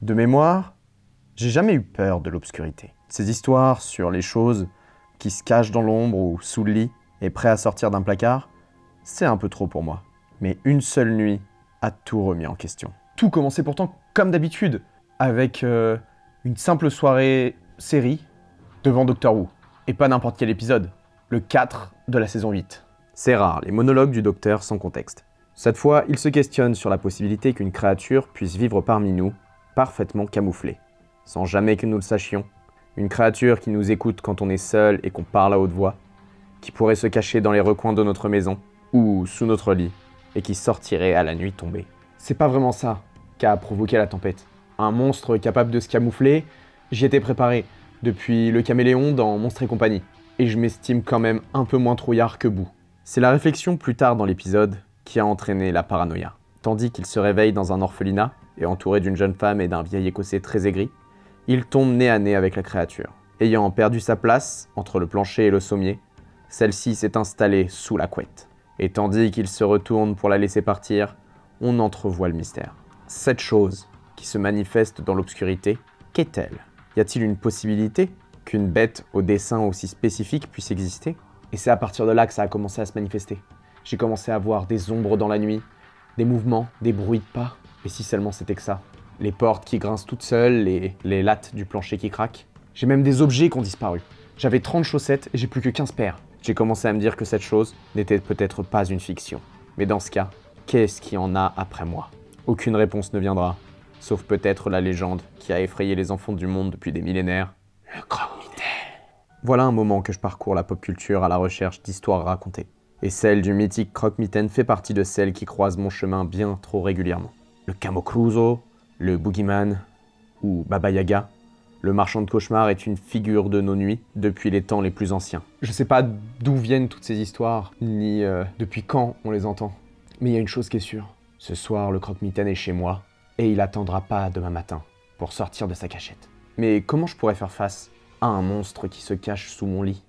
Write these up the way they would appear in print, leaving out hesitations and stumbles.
De mémoire, j'ai jamais eu peur de l'obscurité. Ces histoires sur les choses qui se cachent dans l'ombre ou sous le lit et prêts à sortir d'un placard, c'est un peu trop pour moi. Mais une seule nuit a tout remis en question. Tout commençait pourtant comme d'habitude, avec une simple soirée série devant Doctor Who. Et pas n'importe quel épisode, le 4 de la saison 8. C'est rare, les monologues du docteur sans contexte. Cette fois, il se questionne sur la possibilité qu'une créature puisse vivre parmi nous, parfaitement camouflée, sans jamais que nous le sachions. Une créature qui nous écoute quand on est seul et qu'on parle à haute voix, qui pourrait se cacher dans les recoins de notre maison, ou sous notre lit, et qui sortirait à la nuit tombée. C'est pas vraiment ça qui a provoqué la tempête. Un monstre capable de se camoufler, j'y étais préparé, depuis le caméléon dans Monstres et compagnie, et je m'estime quand même un peu moins trouillard que Boo. C'est la réflexion plus tard dans l'épisode qui a entraîné la paranoïa. Tandis qu'il se réveille dans un orphelinat, et entouré d'une jeune femme et d'un vieil écossais très aigri, il tombe nez à nez avec la créature. Ayant perdu sa place entre le plancher et le sommier, celle-ci s'est installée sous la couette. Et tandis qu'il se retourne pour la laisser partir, on entrevoit le mystère. Cette chose qui se manifeste dans l'obscurité, qu'est-elle? Y a-t-il une possibilité qu'une bête au dessin aussi spécifique puisse exister? Et c'est à partir de là que ça a commencé à se manifester. J'ai commencé à voir des ombres dans la nuit, des mouvements, des bruits de pas. Et si seulement c'était que ça? Les portes qui grincent toutes seules, les lattes du plancher qui craquent. J'ai même des objets qui ont disparu. J'avais 30 chaussettes et j'ai plus que 15 paires. J'ai commencé à me dire que cette chose n'était peut-être pas une fiction. Mais dans ce cas, qu'est-ce qu'il y en a après moi? Aucune réponse ne viendra, sauf peut-être la légende qui a effrayé les enfants du monde depuis des millénaires. Le croque-mitaine. Voilà un moment que je parcours la pop culture à la recherche d'histoires racontées. Et celle du mythique croque-mitaine fait partie de celles qui croisent mon chemin bien trop régulièrement. Le Camocruzo, le Boogeyman ou Baba Yaga, le marchand de cauchemars est une figure de nos nuits depuis les temps les plus anciens. Je sais pas d'où viennent toutes ces histoires, ni depuis quand on les entend. Mais il y a une chose qui est sûre. Ce soir, le croque-mitaine est chez moi, et il attendra pas demain matin pour sortir de sa cachette. Mais comment je pourrais faire face à un monstre qui se cache sous mon lit?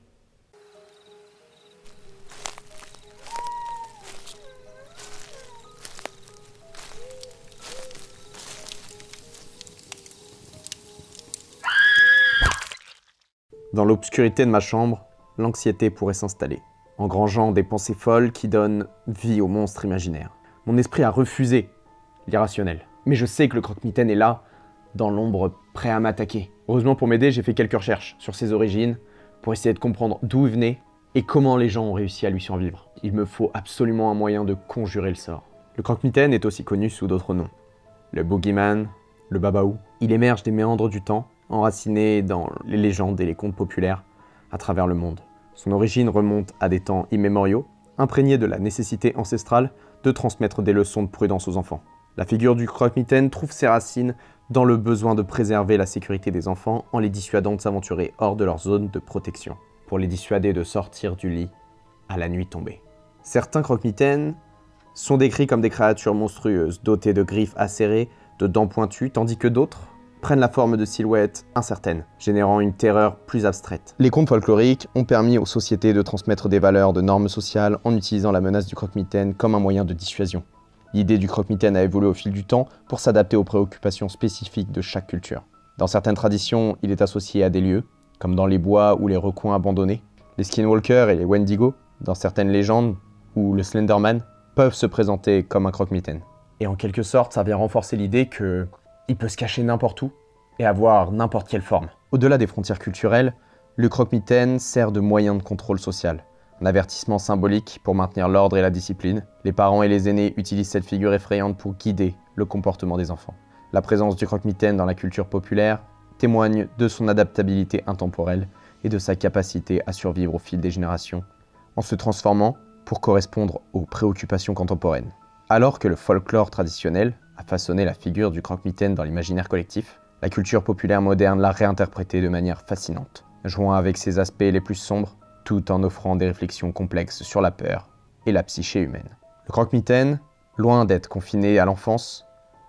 Dans l'obscurité de ma chambre, l'anxiété pourrait s'installer, engrangeant des pensées folles qui donnent vie au monstre imaginaire. Mon esprit a refusé l'irrationnel. Mais je sais que le croque-mitaine est là, dans l'ombre, prêt à m'attaquer. Heureusement pour m'aider, j'ai fait quelques recherches sur ses origines, pour essayer de comprendre d'où il venait et comment les gens ont réussi à lui survivre. Il me faut absolument un moyen de conjurer le sort. Le croque-mitaine est aussi connu sous d'autres noms. Le Boogeyman, le Babaou. Il émerge des méandres du temps, enraciné dans les légendes et les contes populaires à travers le monde. Son origine remonte à des temps immémoriaux, imprégnés de la nécessité ancestrale de transmettre des leçons de prudence aux enfants. La figure du croque-mitaine trouve ses racines dans le besoin de préserver la sécurité des enfants en les dissuadant de s'aventurer hors de leur zone de protection, pour les dissuader de sortir du lit à la nuit tombée. Certains croque-mitaines sont décrits comme des créatures monstrueuses, dotées de griffes acérées, de dents pointues, tandis que d'autres prennent la forme de silhouettes incertaines, générant une terreur plus abstraite. Les contes folkloriques ont permis aux sociétés de transmettre des valeurs de normes sociales en utilisant la menace du croque-mitaine comme un moyen de dissuasion. L'idée du croque-mitaine a évolué au fil du temps pour s'adapter aux préoccupations spécifiques de chaque culture. Dans certaines traditions, il est associé à des lieux, comme dans les bois ou les recoins abandonnés. Les skinwalkers et les wendigo, dans certaines légendes, ou le Slenderman, peuvent se présenter comme un croque-mitaine. Et en quelque sorte, ça vient renforcer l'idée que il peut se cacher n'importe où et avoir n'importe quelle forme. Au-delà des frontières culturelles, le croque-mitaine sert de moyen de contrôle social. Un avertissement symbolique pour maintenir l'ordre et la discipline. Les parents et les aînés utilisent cette figure effrayante pour guider le comportement des enfants. La présence du croque-mitaine dans la culture populaire témoigne de son adaptabilité intemporelle et de sa capacité à survivre au fil des générations, en se transformant pour correspondre aux préoccupations contemporaines. Alors que le folklore traditionnel a façonné la figure du croque-mitaine dans l'imaginaire collectif, la culture populaire moderne l'a réinterprétée de manière fascinante, jouant avec ses aspects les plus sombres, tout en offrant des réflexions complexes sur la peur et la psyché humaine. Le croque-mitaine, loin d'être confiné à l'enfance,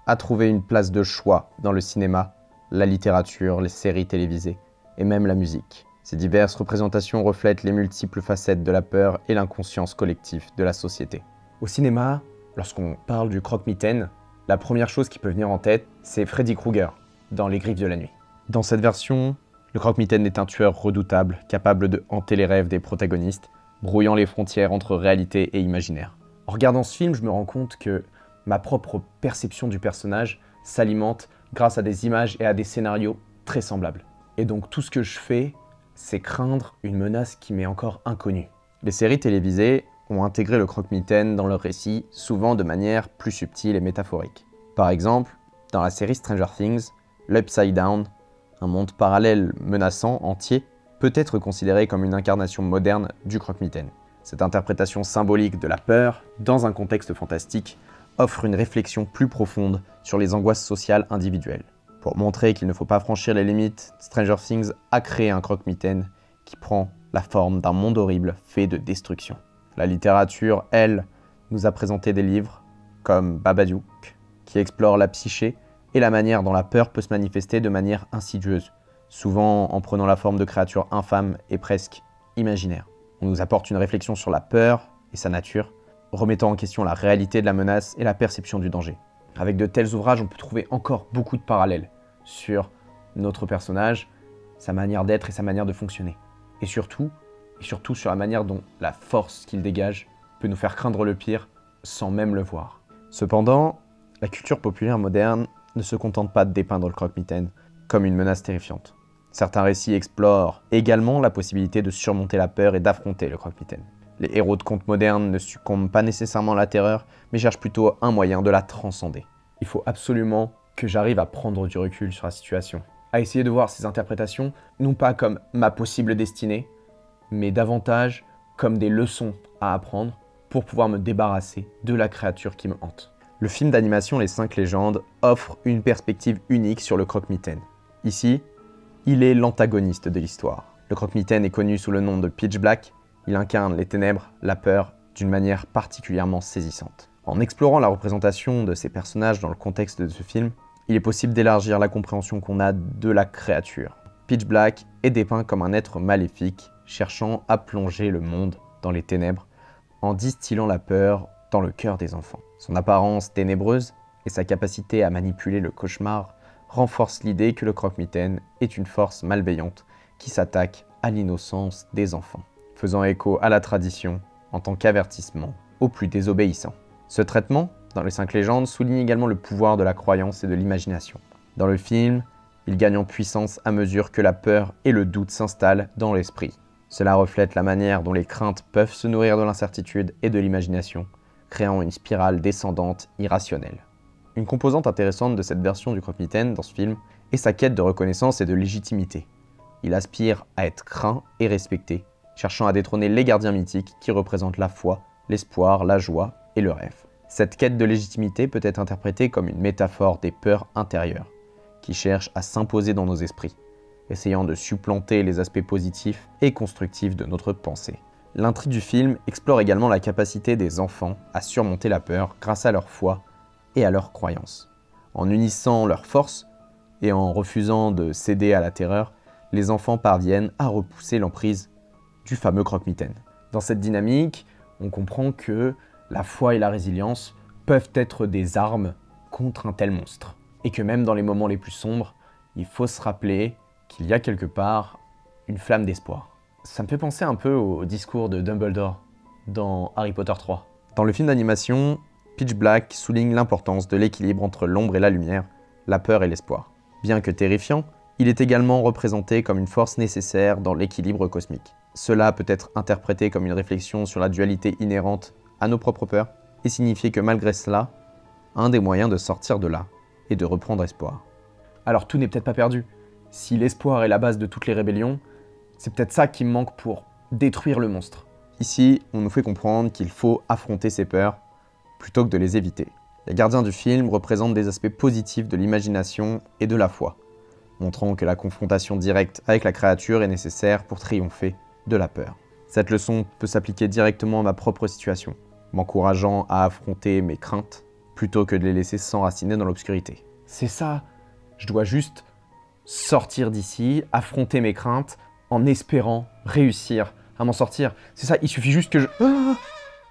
a trouvé une place de choix dans le cinéma, la littérature, les séries télévisées et même la musique. Ces diverses représentations reflètent les multiples facettes de la peur et l'inconscience collective de la société. Au cinéma, lorsqu'on parle du croque-mitaine, la première chose qui peut venir en tête, c'est Freddy Krueger, dans Les Griffes de la Nuit. Dans cette version, le croque-mitaine est un tueur redoutable, capable de hanter les rêves des protagonistes, brouillant les frontières entre réalité et imaginaire. En regardant ce film, je me rends compte que ma propre perception du personnage s'alimente grâce à des images et à des scénarios très semblables. Et donc tout ce que je fais, c'est craindre une menace qui m'est encore inconnue. Les séries télévisées ont intégré le croque-mitaine dans leur récit, souvent de manière plus subtile et métaphorique. Par exemple, dans la série Stranger Things, l'Upside Down, un monde parallèle menaçant entier, peut être considéré comme une incarnation moderne du croque-mitaine. Cette interprétation symbolique de la peur, dans un contexte fantastique, offre une réflexion plus profonde sur les angoisses sociales individuelles. Pour montrer qu'il ne faut pas franchir les limites, Stranger Things a créé un croque-mitaine qui prend la forme d'un monde horrible fait de destruction. La littérature, elle, nous a présenté des livres comme Babadook, qui explore la psyché et la manière dont la peur peut se manifester de manière insidieuse, souvent en prenant la forme de créatures infâmes et presque imaginaires. On nous apporte une réflexion sur la peur et sa nature, remettant en question la réalité de la menace et la perception du danger. Avec de tels ouvrages, on peut trouver encore beaucoup de parallèles sur notre personnage, sa manière d'être et sa manière de fonctionner. Et surtout sur la manière dont la force qu'il dégage peut nous faire craindre le pire sans même le voir. Cependant, la culture populaire moderne ne se contente pas de dépeindre le croque-mitaine comme une menace terrifiante. Certains récits explorent également la possibilité de surmonter la peur et d'affronter le croque-mitaine. Les héros de contes modernes ne succombent pas nécessairement à la terreur, mais cherchent plutôt un moyen de la transcender. Il faut absolument que j'arrive à prendre du recul sur la situation, à essayer de voir ces interprétations non pas comme ma possible destinée, mais davantage comme des leçons à apprendre pour pouvoir me débarrasser de la créature qui me hante. Le film d'animation Les 5 légendes offre une perspective unique sur le croque-mitaine. Ici, il est l'antagoniste de l'histoire. Le croque-mitaine est connu sous le nom de Pitch Black. Il incarne les ténèbres, la peur, d'une manière particulièrement saisissante. En explorant la représentation de ces personnages dans le contexte de ce film, il est possible d'élargir la compréhension qu'on a de la créature. Pitch Black est dépeint comme un être maléfique, cherchant à plonger le monde dans les ténèbres, en distillant la peur dans le cœur des enfants. Son apparence ténébreuse et sa capacité à manipuler le cauchemar renforcent l'idée que le croque-mitaine est une force malveillante qui s'attaque à l'innocence des enfants, faisant écho à la tradition en tant qu'avertissement aux plus désobéissants. Ce traitement, dans les 5 légendes, souligne également le pouvoir de la croyance et de l'imagination. Dans le film, il gagne en puissance à mesure que la peur et le doute s'installent dans l'esprit. Cela reflète la manière dont les craintes peuvent se nourrir de l'incertitude et de l'imagination, créant une spirale descendante irrationnelle. Une composante intéressante de cette version du croque-mitaine dans ce film est sa quête de reconnaissance et de légitimité. Il aspire à être craint et respecté, cherchant à détrôner les gardiens mythiques qui représentent la foi, l'espoir, la joie et le rêve. Cette quête de légitimité peut être interprétée comme une métaphore des peurs intérieures, qui cherchent à s'imposer dans nos esprits, essayant de supplanter les aspects positifs et constructifs de notre pensée. L'intrigue du film explore également la capacité des enfants à surmonter la peur grâce à leur foi et à leurs croyances. En unissant leurs forces et en refusant de céder à la terreur, les enfants parviennent à repousser l'emprise du fameux croque-mitaine. Dans cette dynamique, on comprend que la foi et la résilience peuvent être des armes contre un tel monstre. Et que même dans les moments les plus sombres, il faut se rappeler qu'il y a quelque part une flamme d'espoir. Ça me fait penser un peu au discours de Dumbledore dans Harry Potter 3. Dans le film d'animation, Pitch Black souligne l'importance de l'équilibre entre l'ombre et la lumière, la peur et l'espoir. Bien que terrifiant, il est également représenté comme une force nécessaire dans l'équilibre cosmique. Cela peut être interprété comme une réflexion sur la dualité inhérente à nos propres peurs et signifier que malgré cela, un des moyens de sortir de là est de reprendre espoir. Alors tout n'est peut-être pas perdu. Si l'espoir est la base de toutes les rébellions, c'est peut-être ça qui me manque pour détruire le monstre. Ici, on nous fait comprendre qu'il faut affronter ses peurs plutôt que de les éviter. Les gardiens du film représentent des aspects positifs de l'imagination et de la foi, montrant que la confrontation directe avec la créature est nécessaire pour triompher de la peur. Cette leçon peut s'appliquer directement à ma propre situation, m'encourageant à affronter mes craintes plutôt que de les laisser s'enraciner dans l'obscurité. C'est ça, je dois juste sortir d'ici, affronter mes craintes en espérant réussir à m'en sortir. C'est ça, il suffit juste que je... Ah,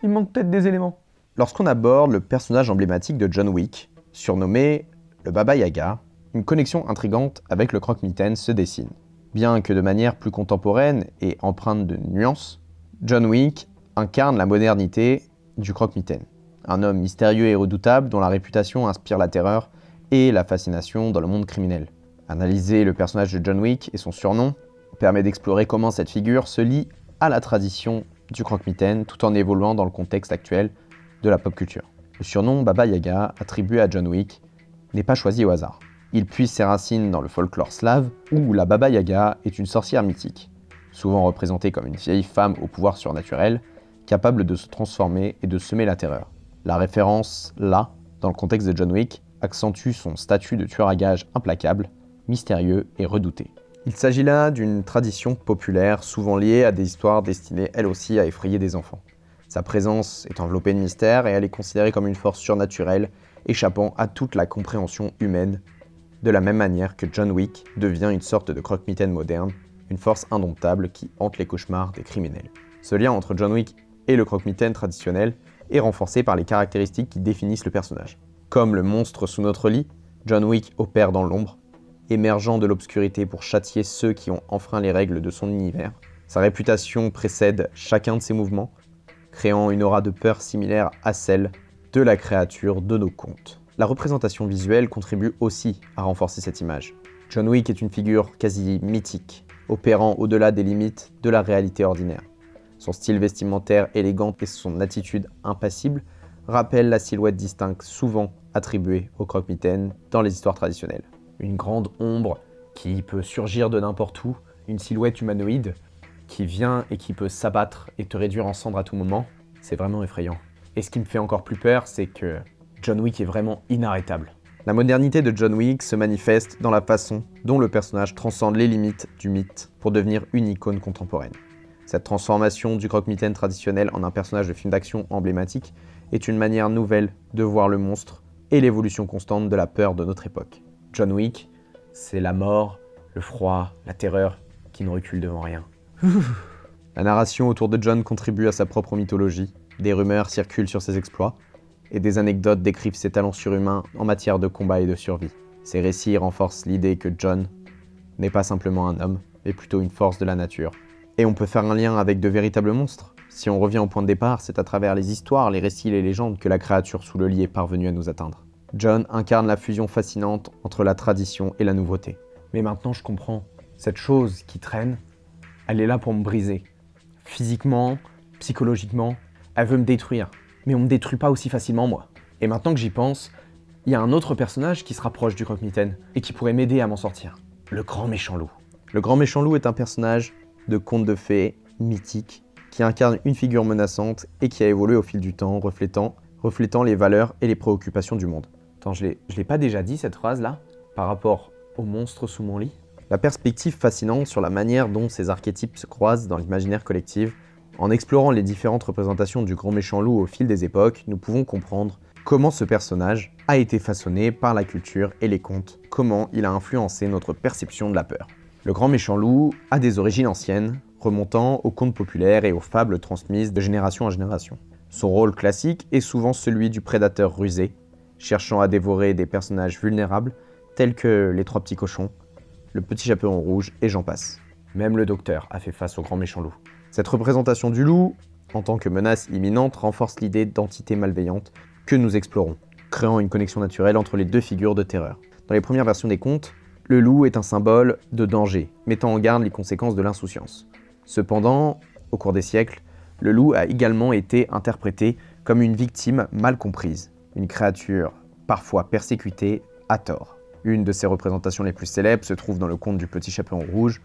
il me manque peut-être des éléments. Lorsqu'on aborde le personnage emblématique de John Wick, surnommé le Baba Yaga, Une connexion intrigante avec le croque-mitaine se dessine. Bien que de manière plus contemporaine et empreinte de nuances, John Wick incarne la modernité du croque-mitaine. Un homme mystérieux et redoutable dont la réputation inspire la terreur et la fascination dans le monde criminel. Analyser le personnage de John Wick et son surnom permet d'explorer comment cette figure se lie à la tradition du croque-mitaine tout en évoluant dans le contexte actuel de la pop culture. Le surnom Baba Yaga, attribué à John Wick, n'est pas choisi au hasard. Il puise ses racines dans le folklore slave, où la Baba Yaga est une sorcière mythique, souvent représentée comme une vieille femme au pouvoir surnaturel, capable de se transformer et de semer la terreur. La référence, là, dans le contexte de John Wick, accentue son statut de tueur à gages implacable, mystérieux et redouté. Il s'agit là d'une tradition populaire, souvent liée à des histoires destinées elles aussi à effrayer des enfants. Sa présence est enveloppée de mystère et elle est considérée comme une force surnaturelle, échappant à toute la compréhension humaine, de la même manière que John Wick devient une sorte de croque-mitaine moderne, une force indomptable qui hante les cauchemars des criminels. Ce lien entre John Wick et le croque-mitaine traditionnel est renforcé par les caractéristiques qui définissent le personnage. Comme le monstre sous notre lit, John Wick opère dans l'ombre, émergeant de l'obscurité pour châtier ceux qui ont enfreint les règles de son univers. Sa réputation précède chacun de ses mouvements, créant une aura de peur similaire à celle de la créature de nos contes. La représentation visuelle contribue aussi à renforcer cette image. John Wick est une figure quasi mythique, opérant au-delà des limites de la réalité ordinaire. Son style vestimentaire élégant et son attitude impassible rappellent la silhouette distincte souvent attribuée au croque-mitaine dans les histoires traditionnelles. Une grande ombre qui peut surgir de n'importe où, une silhouette humanoïde qui vient et qui peut s'abattre et te réduire en cendres à tout moment, c'est vraiment effrayant. Et ce qui me fait encore plus peur, c'est que John Wick est vraiment inarrêtable. La modernité de John Wick se manifeste dans la façon dont le personnage transcende les limites du mythe pour devenir une icône contemporaine. Cette transformation du croque-mitaine traditionnel en un personnage de film d'action emblématique est une manière nouvelle de voir le monstre et l'évolution constante de la peur de notre époque. John Wick, c'est la mort, le froid, la terreur qui ne recule devant rien. La narration autour de John contribue à sa propre mythologie, des rumeurs circulent sur ses exploits, et des anecdotes décrivent ses talents surhumains en matière de combat et de survie. Ces récits renforcent l'idée que John n'est pas simplement un homme, mais plutôt une force de la nature. Et on peut faire un lien avec de véritables monstres. Si on revient au point de départ, c'est à travers les histoires, les récits et les légendes que la créature sous le lit est parvenue à nous atteindre. John incarne la fusion fascinante entre la tradition et la nouveauté. Mais maintenant je comprends, cette chose qui traîne, elle est là pour me briser. Physiquement, psychologiquement, elle veut me détruire. Mais on me détruit pas aussi facilement moi. Et maintenant que j'y pense, il y a un autre personnage qui se rapproche du croque-mitaine et qui pourrait m'aider à m'en sortir. Le grand méchant loup. Le grand méchant loup est un personnage de conte de fées, mythique, qui incarne une figure menaçante et qui a évolué au fil du temps, reflétant les valeurs et les préoccupations du monde. Attends, je l'ai pas déjà dit cette phrase-là, par rapport au monstre sous mon lit? La perspective fascinante sur la manière dont ces archétypes se croisent dans l'imaginaire collectif. En explorant les différentes représentations du grand méchant loup au fil des époques, nous pouvons comprendre comment ce personnage a été façonné par la culture et les contes, comment il a influencé notre perception de la peur. Le grand méchant loup a des origines anciennes, remontant aux contes populaires et aux fables transmises de génération en génération. Son rôle classique est souvent celui du prédateur rusé, cherchant à dévorer des personnages vulnérables tels que les trois petits cochons, le petit chaperon rouge et j'en passe. Même le docteur a fait face au grand méchant loup. Cette représentation du loup, en tant que menace imminente, renforce l'idée d'entité malveillante que nous explorons, créant une connexion naturelle entre les deux figures de terreur. Dans les premières versions des contes, le loup est un symbole de danger, mettant en garde les conséquences de l'insouciance. Cependant, au cours des siècles, le loup a également été interprété comme une victime mal comprise, une créature parfois persécutée à tort. Une de ses représentations les plus célèbres se trouve dans le conte du petit chaperon rouge.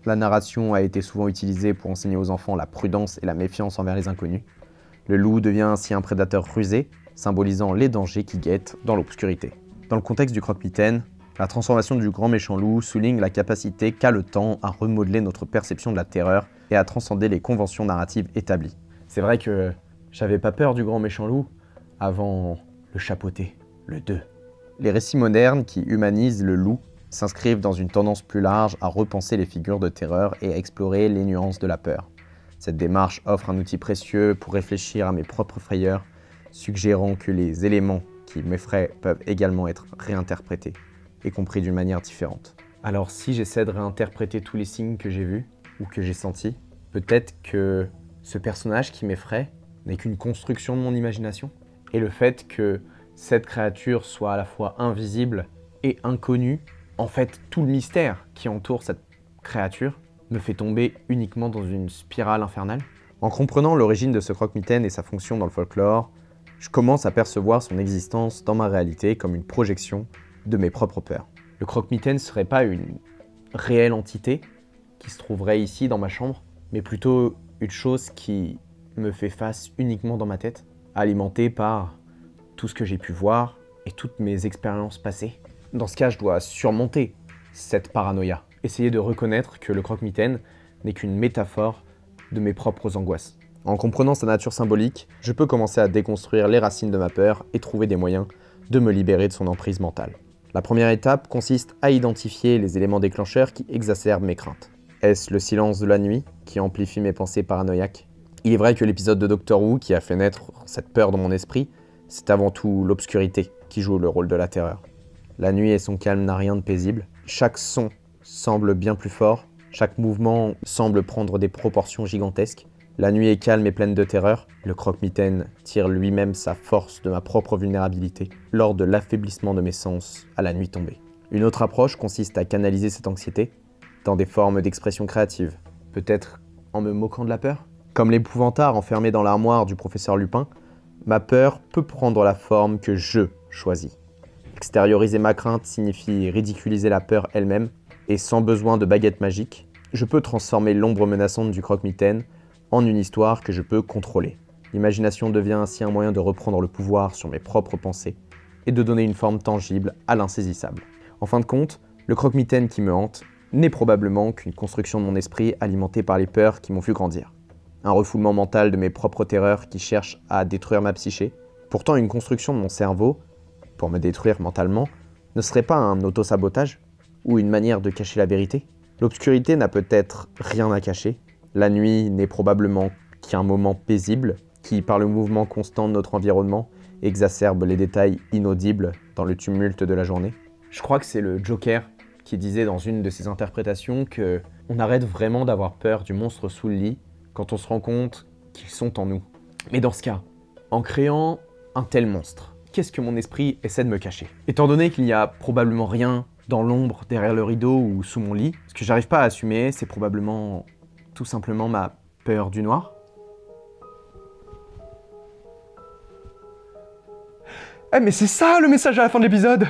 La narration a été souvent utilisée pour enseigner aux enfants la prudence et la méfiance envers les inconnus. Le loup devient ainsi un prédateur rusé, symbolisant les dangers qui guettent dans l'obscurité. Dans le contexte du croque-mitaine, la transformation du grand méchant loup souligne la capacité qu'a le temps à remodeler notre perception de la terreur et à transcender les conventions narratives établies. C'est vrai que j'avais pas peur du grand méchant loup avant le chapeauté, le 2. Les récits modernes qui humanisent le loup s'inscrivent dans une tendance plus large à repenser les figures de terreur et à explorer les nuances de la peur. Cette démarche offre un outil précieux pour réfléchir à mes propres frayeurs, suggérant que les éléments qui m'effraient peuvent également être réinterprétés et compris d'une manière différente. Alors si j'essaie de réinterpréter tous les signes que j'ai vus ou que j'ai sentis, peut-être que ce personnage qui m'effraie n'est qu'une construction de mon imagination. Et le fait que cette créature soit à la fois invisible et inconnue, en fait tout le mystère qui entoure cette créature me fait tomber uniquement dans une spirale infernale. En comprenant l'origine de ce croque-mitaine et sa fonction dans le folklore, je commence à percevoir son existence dans ma réalité comme une projection de mes propres peurs. Le croque-mitaine ne serait pas une réelle entité qui se trouverait ici dans ma chambre, mais plutôt une chose qui me fait face uniquement dans ma tête, alimentée par tout ce que j'ai pu voir et toutes mes expériences passées. Dans ce cas, je dois surmonter cette paranoïa, essayer de reconnaître que le croque-mitaine n'est qu'une métaphore de mes propres angoisses. En comprenant sa nature symbolique, je peux commencer à déconstruire les racines de ma peur et trouver des moyens de me libérer de son emprise mentale. La première étape consiste à identifier les éléments déclencheurs qui exacerbent mes craintes. Est-ce le silence de la nuit qui amplifie mes pensées paranoïaques? Il est vrai que l'épisode de Doctor Who qui a fait naître cette peur dans mon esprit, c'est avant tout l'obscurité qui joue le rôle de la terreur. La nuit et son calme n'a rien de paisible. Chaque son semble bien plus fort, chaque mouvement semble prendre des proportions gigantesques. La nuit est calme et pleine de terreur. Le croque-mitaine tire lui-même sa force de ma propre vulnérabilité lors de l'affaiblissement de mes sens à la nuit tombée. Une autre approche consiste à canaliser cette anxiété dans des formes d'expression créative, peut-être en me moquant de la peur. Comme l'épouvantard enfermé dans l'armoire du professeur Lupin, ma peur peut prendre la forme que je choisis. Extérioriser ma crainte signifie ridiculiser la peur elle-même, et sans besoin de baguette magique, je peux transformer l'ombre menaçante du croque-mitaine en une histoire que je peux contrôler. L'imagination devient ainsi un moyen de reprendre le pouvoir sur mes propres pensées et de donner une forme tangible à l'insaisissable. En fin de compte, le croque-mitaine qui me hante n'est probablement qu'une construction de mon esprit alimentée par les peurs qui m'ont vu grandir. Un refoulement mental de mes propres terreurs qui cherchent à détruire ma psyché. Pourtant, une construction de mon cerveau, pour me détruire mentalement, ne serait pas un auto-sabotage ou une manière de cacher la vérité? L'obscurité n'a peut-être rien à cacher. La nuit n'est probablement qu'un moment paisible qui, par le mouvement constant de notre environnement, exacerbe les détails inaudibles dans le tumulte de la journée. Je crois que c'est le Joker qui disait dans une de ses interprétations que on arrête vraiment d'avoir peur du monstre sous le lit quand on se rend compte qu'ils sont en nous. Mais dans ce cas, en créant un tel monstre, qu'est-ce que mon esprit essaie de me cacher? Étant donné qu'il n'y a probablement rien dans l'ombre, derrière le rideau ou sous mon lit, ce que j'arrive pas à assumer, c'est probablement tout simplement ma peur du noir. Eh mais c'est ça le message à la fin de l'épisode!